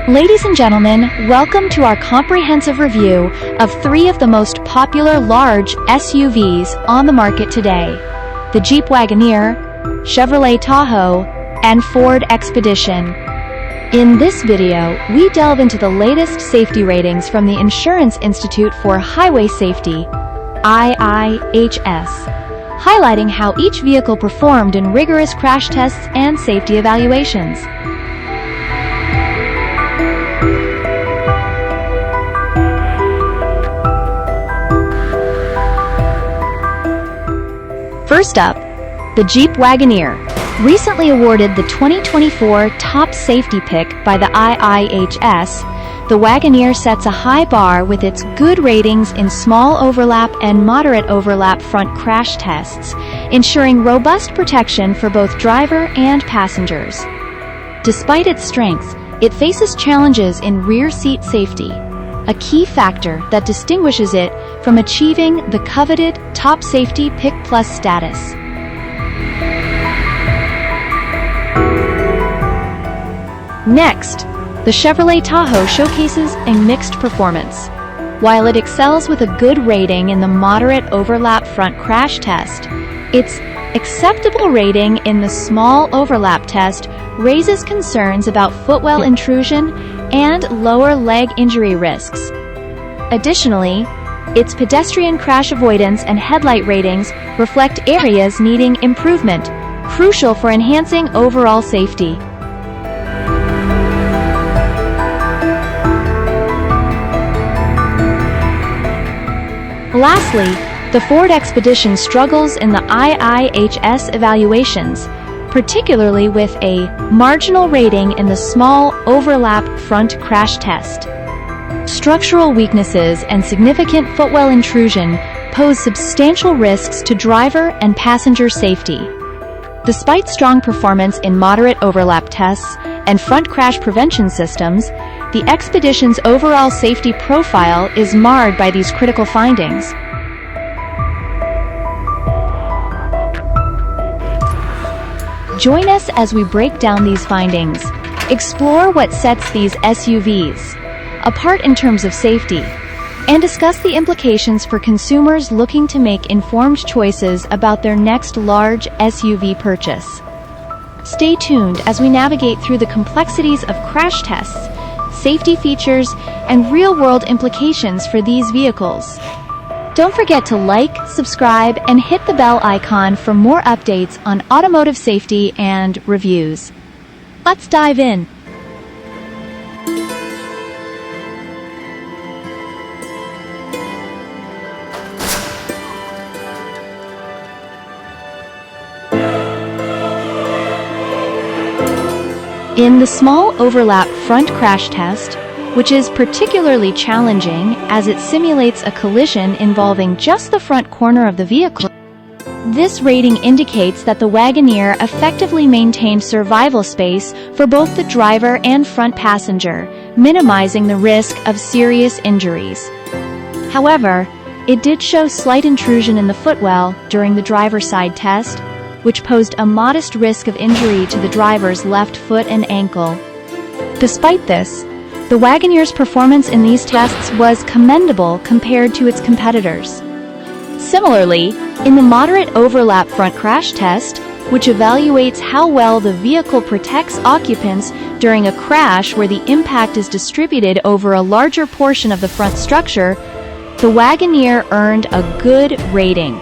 Ladies and gentlemen, welcome to our comprehensive review of 3 of the most popular large SUVs on the market today: the Jeep Wagoneer, Chevrolet Tahoe, and Ford Expedition. In this video, we delve into the latest safety ratings from the Insurance Institute for Highway Safety, IIHS, highlighting how each vehicle performed in rigorous crash tests and safety evaluations. First up, the Jeep Wagoneer, recently awarded the 2024 Top Safety Pick by the IIHS. The Wagoneer sets a high bar with its good ratings in small overlap and moderate overlap front crash tests, ensuring robust protection for both driver and passengers. Despite its strengths, it faces challenges in rear seat safety, a key factor that distinguishes it from achieving the coveted Top Safety Pick Plus status. Next, the Chevrolet Tahoe showcases a mixed performance. While it excels with a good rating in the moderate overlap front crash test, its acceptable rating in the small overlap test raises concerns about footwell intrusion and lower leg injury risks. Additionally, its pedestrian crash avoidance and headlight ratings reflect areas needing improvement, crucial for enhancing overall safety. Lastly, the Ford Expedition struggles in the IIHS evaluations, particularly with a marginal rating in the small overlap front crash test. Structural weaknesses and significant footwell intrusion pose substantial risks to driver and passenger safety. Despite strong performance in moderate overlap tests and front crash prevention systems, the Expedition's overall safety profile is marred by these critical findings. Join us as we break down these findings, explore what sets these SUVs apart in terms of safety, and discuss the implications for consumers looking to make informed choices about their next large SUV purchase. Stay tuned as we navigate through the complexities of crash tests, safety features, and real-world implications for these vehicles. Don't forget to like, subscribe, and hit the bell icon for more updates on automotive safety and reviews. Let's dive in. In the small overlap front crash test, which is particularly challenging as it simulates a collision involving just the front corner of the vehicle, this rating indicates that the Wagoneer effectively maintained survival space for both the driver and front passenger, minimizing the risk of serious injuries. However, it did show slight intrusion in the footwell during the driver's side test, which posed a modest risk of injury to the driver's left foot and ankle. Despite this, the Wagoneer's performance in these tests was commendable compared to its competitors. Similarly, in the moderate overlap front crash test, which evaluates how well the vehicle protects occupants during a crash where the impact is distributed over a larger portion of the front structure, the Wagoneer earned a good rating.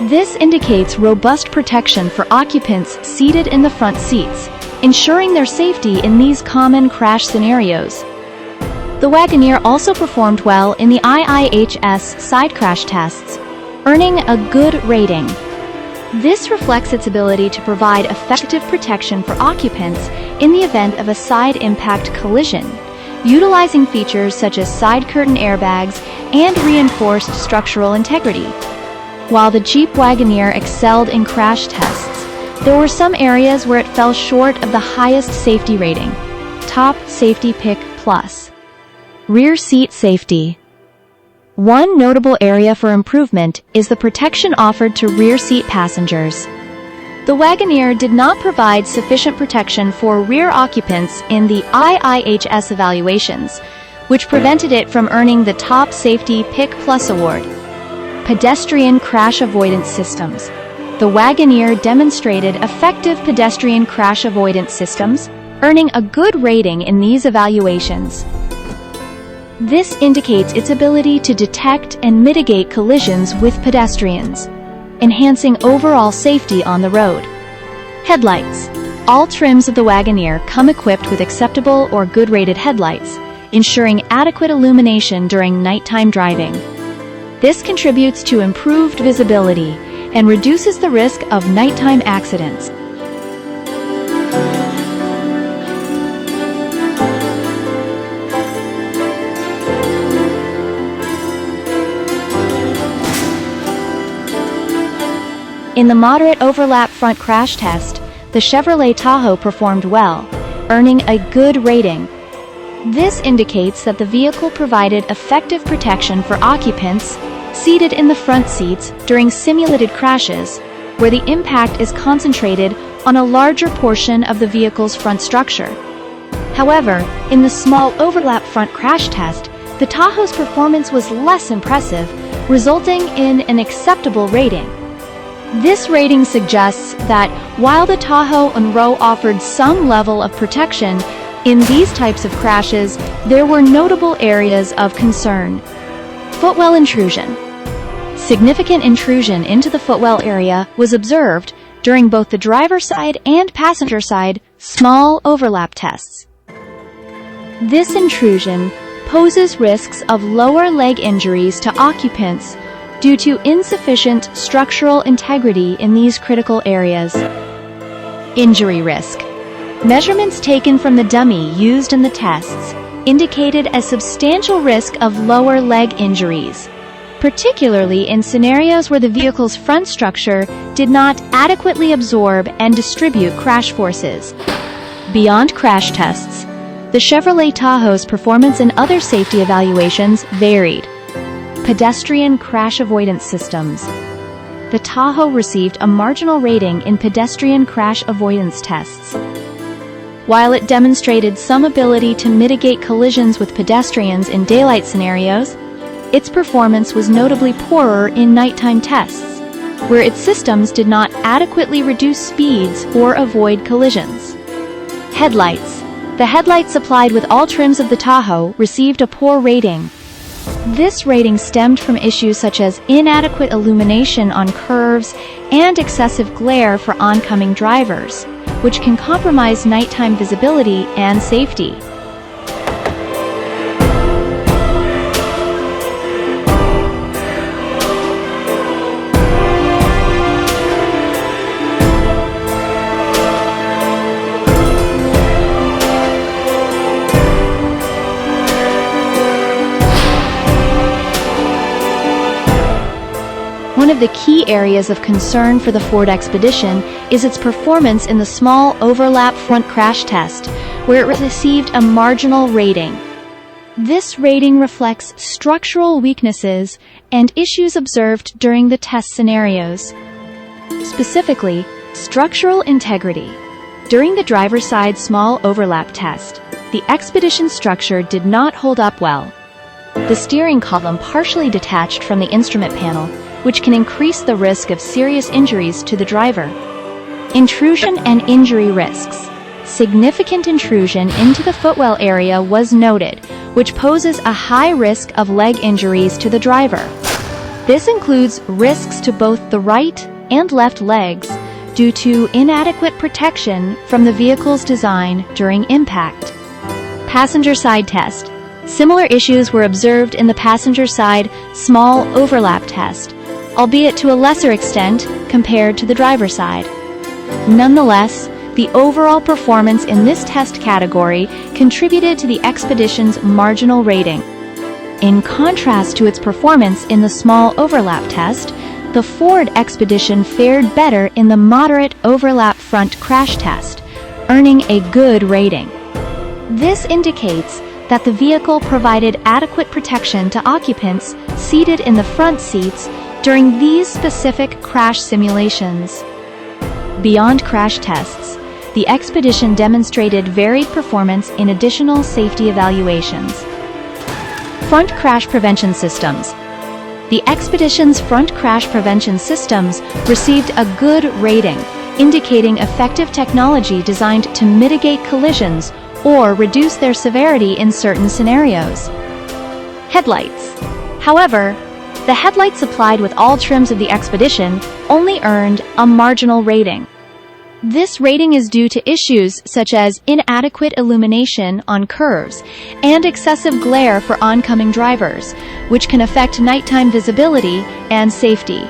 This indicates robust protection for occupants seated in the front seats, ensuring their safety in these common crash scenarios. The Wagoneer also performed well in the IIHS side crash tests, earning a good rating. This reflects its ability to provide effective protection for occupants in the event of a side impact collision, utilizing features such as side curtain airbags and reinforced structural integrity. While the Jeep Wagoneer excelled in crash tests, there were some areas where it fell short of the highest safety rating, Top Safety Pick Plus. Rear seat safety. One notable area for improvement is the protection offered to rear seat passengers. The Wagoneer did not provide sufficient protection for rear occupants in the IIHS evaluations, which prevented it from earning the Top Safety Pick Plus award. Pedestrian crash avoidance systems. The Wagoneer demonstrated effective pedestrian crash avoidance systems, earning a good rating in these evaluations. This indicates its ability to detect and mitigate collisions with pedestrians, enhancing overall safety on the road. Headlights. All trims of the Wagoneer come equipped with acceptable or good-rated headlights, ensuring adequate illumination during nighttime driving. This contributes to improved visibility and reduces the risk of nighttime accidents. In the moderate overlap front crash test, the Chevrolet Tahoe performed well, earning a good rating. This indicates that the vehicle provided effective protection for occupants seated in the front seats during simulated crashes, where the impact is concentrated on a larger portion of the vehicle's front structure. However, in the small overlap front crash test, the Tahoe's performance was less impressive, resulting in an acceptable rating. This rating suggests that while the Tahoe and Row offered some level of protection in these types of crashes, there were notable areas of concern. Footwell intrusion. Significant intrusion into the footwell area was observed during both the driver's side and passenger side small overlap tests. This intrusion poses risks of lower leg injuries to occupants due to insufficient structural integrity in these critical areas. Injury risk. Measurements taken from the dummy used in the tests indicated a substantial risk of lower leg injuries, particularly in scenarios where the vehicle's front structure did not adequately absorb and distribute crash forces. Beyond crash tests, the Chevrolet Tahoe's performance in other safety evaluations varied. Pedestrian crash avoidance systems. The Tahoe received a marginal rating in pedestrian crash avoidance tests. While it demonstrated some ability to mitigate collisions with pedestrians in daylight scenarios, its performance was notably poorer in nighttime tests, where its systems did not adequately reduce speeds or avoid collisions. Headlights. The headlights supplied with all trims of the Tahoe received a poor rating. This rating stemmed from issues such as inadequate illumination on curves and excessive glare for oncoming drivers, which can compromise nighttime visibility and safety. One of the key areas of concern for the Ford Expedition is its performance in the small overlap front crash test, where it received a marginal rating. This rating reflects structural weaknesses and issues observed during the test scenarios. Specifically, structural integrity. During the driver's side small overlap test, the Expedition structure did not hold up well. The steering column partially detached from the instrument panel, which can increase the risk of serious injuries to the driver. Intrusion and injury risks. Significant intrusion into the footwell area was noted, which poses a high risk of leg injuries to the driver. This includes risks to both the right and left legs due to inadequate protection from the vehicle's design during impact. Passenger side test. Similar issues were observed in the passenger side small overlap test, albeit to a lesser extent compared to the driver's side. Nonetheless, the overall performance in this test category contributed to the Expedition's marginal rating. In contrast to its performance in the small overlap test, the Ford Expedition fared better in the moderate overlap front crash test, earning a good rating. This indicates that the vehicle provided adequate protection to occupants seated in the front seats during these specific crash simulations. Beyond crash tests, the Expedition demonstrated varied performance in additional safety evaluations. Front crash prevention systems. The Expedition's front crash prevention systems received a good rating, indicating effective technology designed to mitigate collisions or reduce their severity in certain scenarios. Headlights. However, the headlights supplied with all trims of the Expedition only earned a marginal rating. This rating is due to issues such as inadequate illumination on curves and excessive glare for oncoming drivers, which can affect nighttime visibility and safety.